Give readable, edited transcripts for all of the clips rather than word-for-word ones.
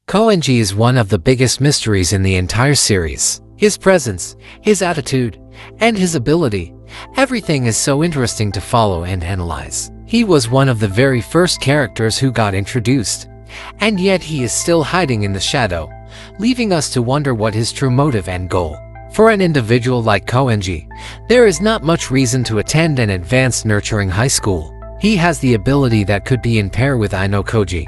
Koenji is one of the biggest mysteries in the entire series. His presence, his attitude, and his ability, everything is so interesting to follow and analyze. He was one of the very first characters who got introduced, and yet he is still hiding in the shadow, leaving us to wonder what his true motive and goal. For an individual like Koenji, there is not much reason to attend an advanced nurturing high school. He has the ability that could be in pair with Ayanokoji,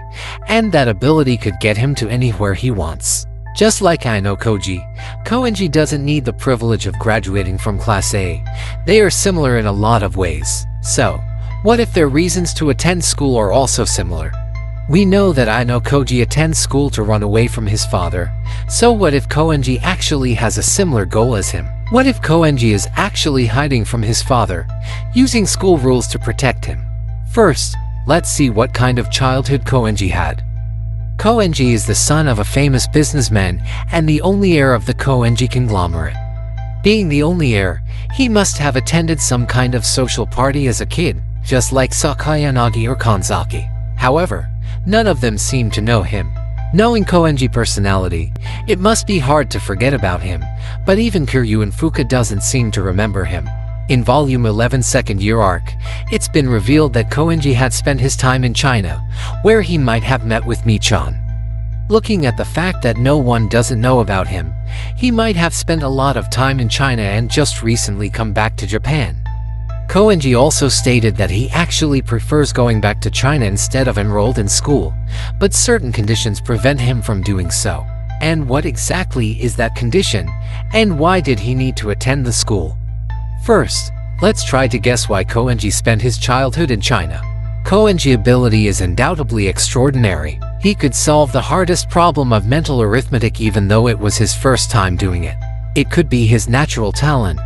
and that ability could get him to anywhere he wants. Just like Ayanokoji, Koenji doesn't need the privilege of graduating from Class A. They are similar in a lot of ways. So, what if their reasons to attend school are also similar? We know that Ayanokoji attends school to run away from his father, so what if Koenji actually has a similar goal as him? What if Koenji is actually hiding from his father, using school rules to protect him? First, let's see what kind of childhood Koenji had. Koenji is the son of a famous businessman and the only heir of the Koenji conglomerate. Being the only heir, he must have attended some kind of social party as a kid, just like Sakayanagi or Kanzaki. However, none of them seem to know him. Knowing Koenji's personality, it must be hard to forget about him, but even Kiryu and Fuka doesn't seem to remember him. In Volume 11 Second Year Arc, it's been revealed that Koenji had spent his time in China, where he might have met with Mi-chan. Looking at the fact that no one doesn't know about him, he might have spent a lot of time in China and just recently come back to Japan. Koenji also stated that he actually prefers going back to China instead of enrolled in school, but certain conditions prevent him from doing so. And what exactly is that condition, and why did he need to attend the school? First, let's try to guess why Koenji spent his childhood in China. Koenji's ability is undoubtedly extraordinary. He could solve the hardest problem of mental arithmetic even though it was his first time doing it. It could be his natural talent,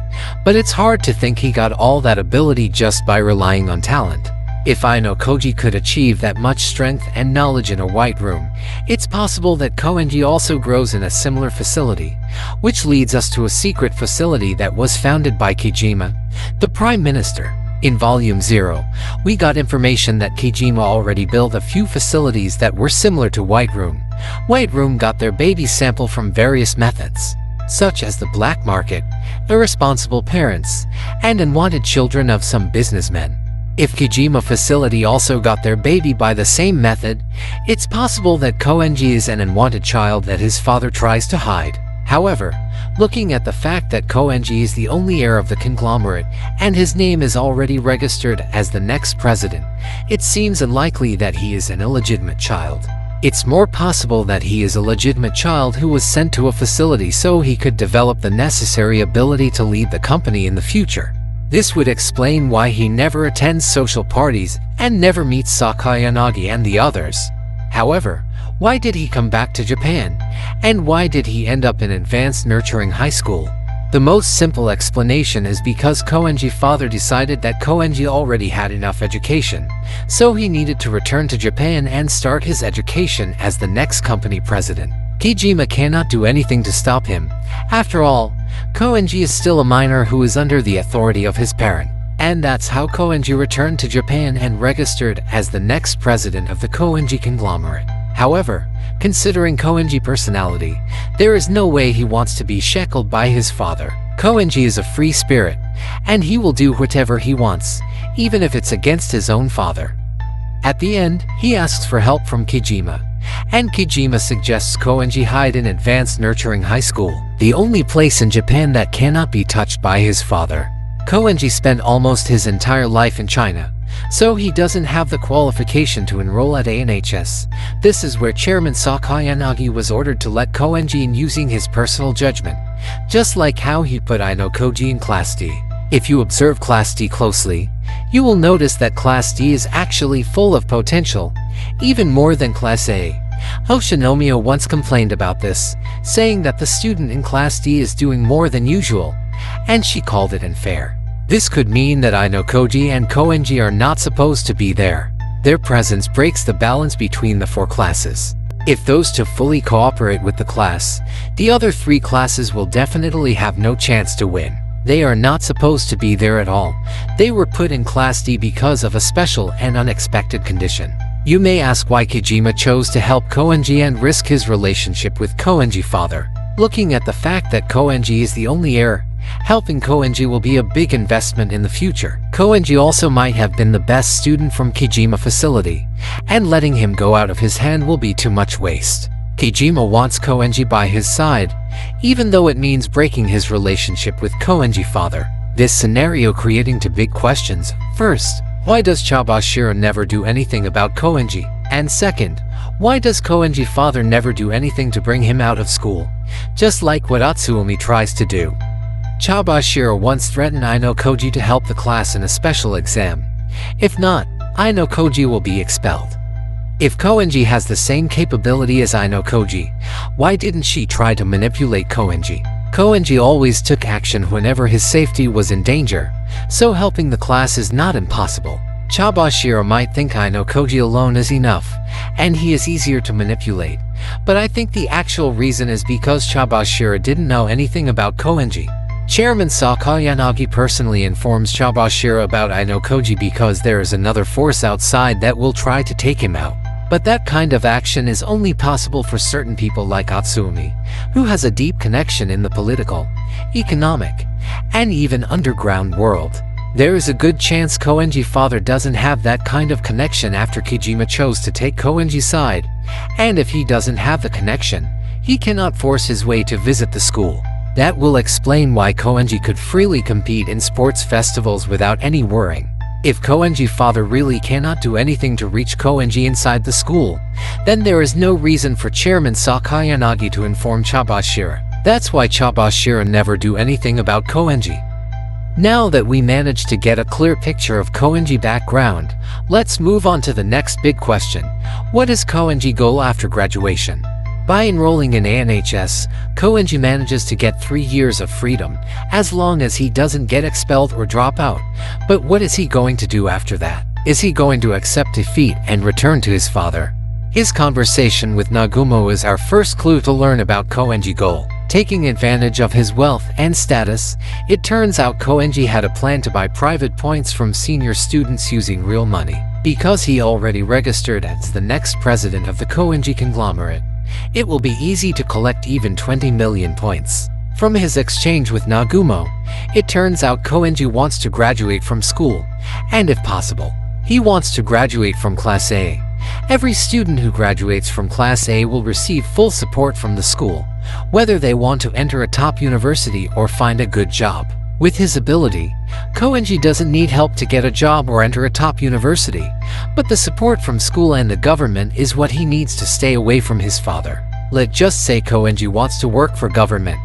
but it's hard to think he got all that ability just by relying on talent. If Ayanokoji could achieve that much strength and knowledge in a white room, it's possible that Koenji also grows in a similar facility, which leads us to a secret facility that was founded by Kijima, the Prime Minister. In Volume 0, we got information that Kijima already built a few facilities that were similar to White Room. White Room got their baby sample from various methods, such as the black market, irresponsible parents, and unwanted children of some businessmen. If Kijima facility also got their baby by the same method, it's possible that Koenji is an unwanted child that his father tries to hide. However, looking at the fact that Koenji is the only heir of the conglomerate and his name is already registered as the next president, it seems unlikely that he is an illegitimate child. It's more possible that he is a legitimate child who was sent to a facility so he could develop the necessary ability to lead the company in the future. This would explain why he never attends social parties and never meets Sakayanagi and the others. However, why did he come back to Japan? And why did he end up in advanced nurturing high school? The most simple explanation is because Koenji's father decided that Koenji already had enough education, so he needed to return to Japan and start his education as the next company president. Kijima cannot do anything to stop him. After all, Koenji is still a minor who is under the authority of his parent. And that's how Koenji returned to Japan and registered as the next president of the Koenji conglomerate. However, considering Koenji's personality, there is no way he wants to be shackled by his father. Koenji is a free spirit, and he will do whatever he wants, even if it's against his own father. At the end, he asks for help from Kijima, and Kijima suggests Koenji hide in advanced nurturing high school, the only place in Japan that cannot be touched by his father. Koenji spent almost his entire life in China, so he doesn't have the qualification to enroll at ANHS. This is where Chairman Sakayanagi was ordered to let Koenji in using his personal judgment, just like how he put Ayanokoji in Class D. If you observe Class D closely, you will notice that Class D is actually full of potential, even more than Class A. Hoshinomiya once complained about this, saying that the student in Class D is doing more than usual, and she called it unfair. This could mean that Ayanokoji and Koenji are not supposed to be there. Their presence breaks the balance between the four classes. If those two fully cooperate with the class, the other three classes will definitely have no chance to win. They are not supposed to be there at all. They were put in Class D because of a special and unexpected condition. You may ask why Kojima chose to help Koenji and risk his relationship with Koenji father. Looking at the fact that Koenji is the only heir, helping Koenji will be a big investment in the future. Koenji also might have been the best student from Kojima facility, and letting him go out of his hand will be too much waste. Kojima wants Koenji by his side, even though it means breaking his relationship with Koenji father. This scenario creating two big questions. First, why does Chabashira never do anything about Koenji? And second, why does Koenji father never do anything to bring him out of school, just like what Atsumi tries to do? Chabashira once threatened Ayanokoji to help the class in a special exam. If not, Ayanokoji will be expelled. If Koenji has the same capability as Ayanokoji, why didn't she try to manipulate Koenji? Koenji always took action whenever his safety was in danger, so helping the class is not impossible. Chabashira might think Ayanokoji alone is enough, and he is easier to manipulate, but I think the actual reason is because Chabashira didn't know anything about Koenji. Chairman Sakayanagi personally informs Chabashira about Ayanokoji because there is another force outside that will try to take him out. But that kind of action is only possible for certain people like Atsumi, who has a deep connection in the political, economic, and even underground world. There is a good chance Koenji father doesn't have that kind of connection after Kojima chose to take Koenji's side, and if he doesn't have the connection, he cannot force his way to visit the school. That will explain why Koenji could freely compete in sports festivals without any worrying. If Koenji father really cannot do anything to reach Koenji inside the school, then there is no reason for Chairman Sakayanagi to inform Chabashira. That's why Chabashira never do anything about Koenji. Now that we managed to get a clear picture of Koenji background, let's move on to the next big question. What is Koenji goal after graduation? By enrolling in ANHS, Koenji manages to get 3 years of freedom, as long as he doesn't get expelled or drop out. But what is he going to do after that? Is he going to accept defeat and return to his father? His conversation with Nagumo is our first clue to learn about Koenji's goal. Taking advantage of his wealth and status, it turns out Koenji had a plan to buy private points from senior students using real money. Because he already registered as the next president of the Koenji conglomerate, it will be easy to collect even 20 million points. From his exchange with Nagumo, it turns out Koenji wants to graduate from school, and if possible, he wants to graduate from Class A. Every student who graduates from Class A will receive full support from the school, whether they want to enter a top university or find a good job. With his ability, Koenji doesn't need help to get a job or enter a top university, but the support from school and the government is what he needs to stay away from his father. Let's just say Koenji wants to work for government,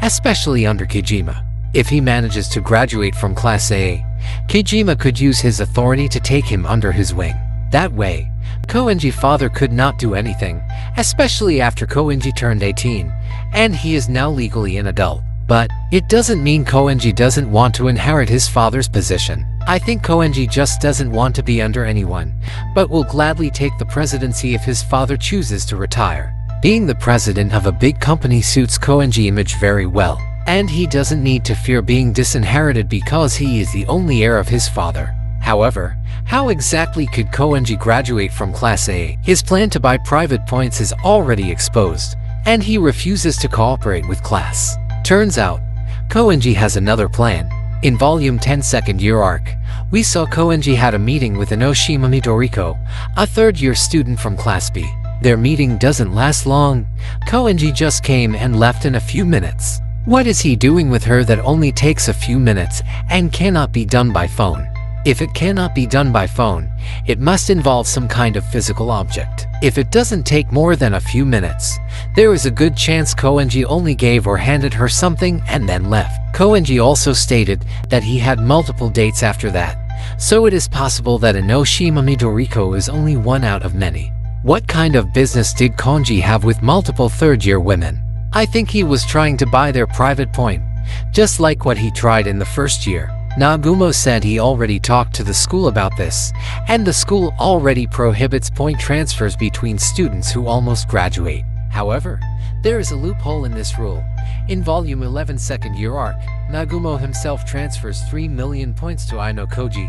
especially under Kojima. If he manages to graduate from Class A, Kojima could use his authority to take him under his wing. That way, Koenji's father could not do anything, especially after Koenji turned 18, and he is now legally an adult. But it doesn't mean Koenji doesn't want to inherit his father's position. I think Koenji just doesn't want to be under anyone, but will gladly take the presidency if his father chooses to retire. Being the president of a big company suits Koenji's image very well, and he doesn't need to fear being disinherited because he is the only heir of his father. However, how exactly could Koenji graduate from Class A? His plan to buy private points is already exposed, and he refuses to cooperate with class. Turns out, Koenji has another plan. In Volume 10 Second Year Arc, we saw Koenji had a meeting with Enoshima Midoriko, a third-year student from Class B. Their meeting doesn't last long. Koenji just came and left in a few minutes. What is he doing with her that only takes a few minutes and cannot be done by phone? If it cannot be done by phone, it must involve some kind of physical object. If it doesn't take more than a few minutes, there is a good chance Koenji only gave or handed her something and then left. Koenji also stated that he had multiple dates after that, so it is possible that Enoshima Midoriko is only one out of many. What kind of business did Koenji have with multiple third-year women? I think he was trying to buy their private point, just like what he tried in the first year. Nagumo said he already talked to the school about this, and the school already prohibits point transfers between students who almost graduate. However, there is a loophole in this rule. In Volume 11 Second Year Arc, Nagumo himself transfers 3 million points to Ayanokoji,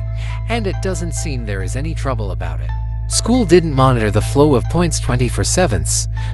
and it doesn't seem there is any trouble about it. School didn't monitor the flow of points 24/7,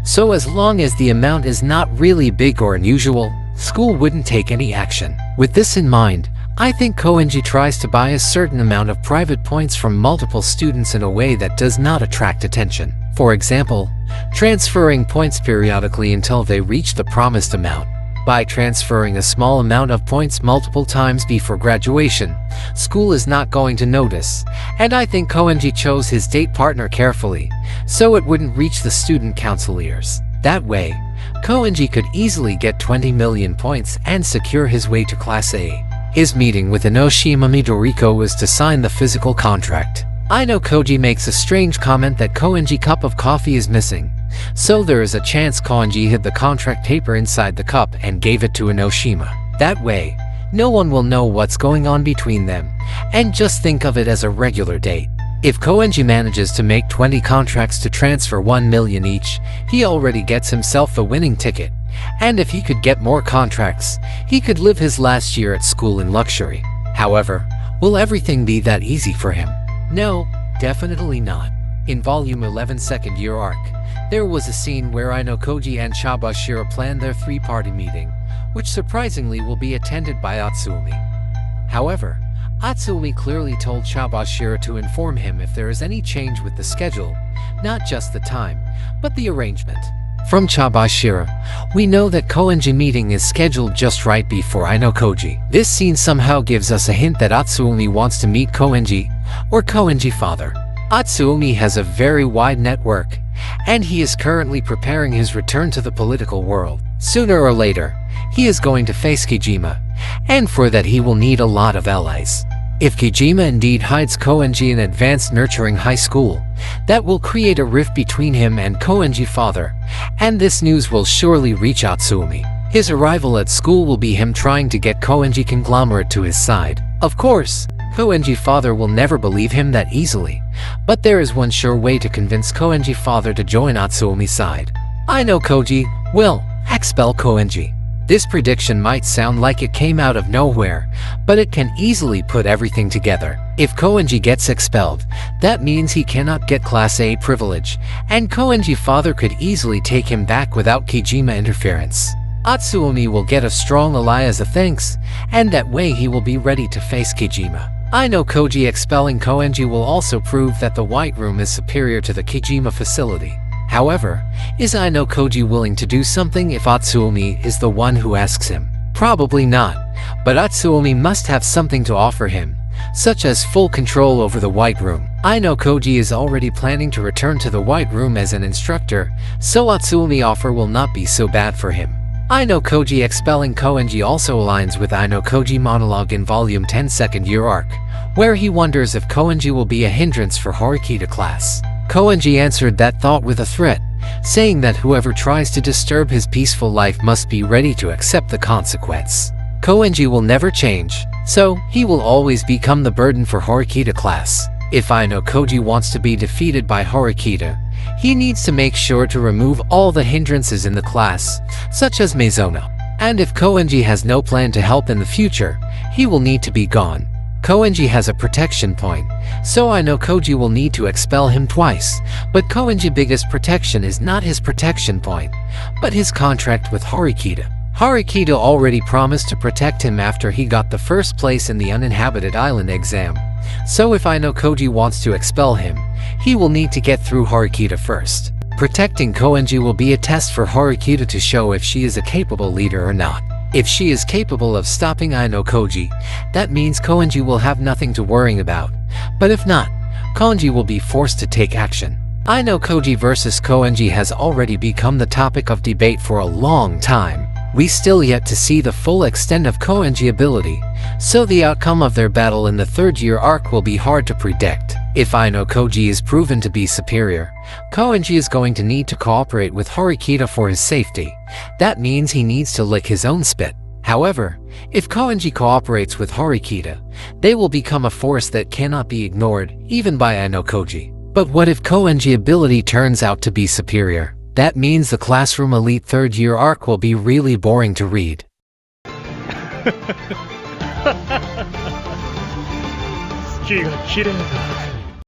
so as long as the amount is not really big or unusual, school wouldn't take any action. With this in mind, I think Koenji tries to buy a certain amount of private points from multiple students in a way that does not attract attention. For example, transferring points periodically until they reach the promised amount. By transferring a small amount of points multiple times before graduation, school is not going to notice, and I think Koenji chose his date partner carefully, so it wouldn't reach the student council ears. That way, Koenji could easily get 20 million points and secure his way to Class A. His meeting with Enoshima Midoriko was to sign the physical contract. Ayanokoji makes a strange comment that Koenji's cup of coffee is missing, so there is a chance Koenji hid the contract paper inside the cup and gave it to Enoshima. That way, no one will know what's going on between them, and just think of it as a regular date. If Koenji manages to make 20 contracts to transfer 1 million each, he already gets himself a winning ticket. And if he could get more contracts, he could live his last year at school in luxury. However, will everything be that easy for him? No, definitely not. In Volume 11 Second Year Arc, there was a scene where Ayanokoji and Shabashira planned their three-party meeting, which surprisingly will be attended by Atsumi. However, Atsumi clearly told Shabashira to inform him if there is any change with the schedule, not just the time, but the arrangement. From Shabashira, we know that Koenji meeting is scheduled just right before Ayanokoji. This scene somehow gives us a hint that Atsumi wants to meet Koenji, or Koenji father. Atsumi has a very wide network, and he is currently preparing his return to the political world. Sooner or later, he is going to face Kijima, and for that he will need a lot of allies. If Kijima indeed hides Koenji in advanced nurturing high school, that will create a rift between him and Koenji father, and this news will surely reach Atsumi. His arrival at school will be him trying to get Koenji conglomerate to his side. Of course, Koenji father will never believe him that easily, but there is one sure way to convince Koenji father to join Atsumi's side. Ayanokoji will expel Koenji. This prediction might sound like it came out of nowhere, but it can easily put everything together. If Koenji gets expelled, that means he cannot get Class A privilege, and Koenji father could easily take him back without Kijima interference. Atsumi will get a strong ally as a thanks, and that way he will be ready to face Kijima. Ayanokoji expelling Koenji will also prove that the White Room is superior to the Kijima facility. However, is Ayanokoji willing to do something if Atsumi is the one who asks him? Probably not, but Atsumi must have something to offer him, such as full control over the White Room. Ayanokoji is already planning to return to the White Room as an instructor, so Atsumi's offer will not be so bad for him. Ayanokoji expelling Koenji also aligns with Ayanokoji monologue in Volume 10 Second Year Arc, where he wonders if Koenji will be a hindrance for Horikita class. Koenji answered that thought with a threat, saying that whoever tries to disturb his peaceful life must be ready to accept the consequence. Koenji will never change, so he will always become the burden for Horikita class. If Ayanokoji wants to be defeated by Horikita, he needs to make sure to remove all the hindrances in the class, such as Mizono. And if Koenji has no plan to help in the future, he will need to be gone. Koenji has a protection point, so Ayanokoji will need to expel him twice, but Koenji's biggest protection is not his protection point, but his contract with Horikita. Horikita already promised to protect him after he got the first place in the uninhabited island exam, so if Ayanokoji wants to expel him, he will need to get through Horikita first. Protecting Koenji will be a test for Horikita to show if she is a capable leader or not. If she is capable of stopping Ayanokoji, that means Koenji will have nothing to worry about. But if not, Koenji will be forced to take action. Ayanokoji versus Koenji has already become the topic of debate for a long time. We still yet to see the full extent of Koenji's ability, so the outcome of their battle in the third year arc will be hard to predict. If Ayanokoji is proven to be superior, Koenji is going to need to cooperate with Horikita for his safety. That means he needs to lick his own spit. However, if Koenji cooperates with Horikita, they will become a force that cannot be ignored, even by Ayanokoji. But what if Koenji's ability turns out to be superior? That means the Classroom Elite third year arc will be really boring to read. 月が綺麗だ。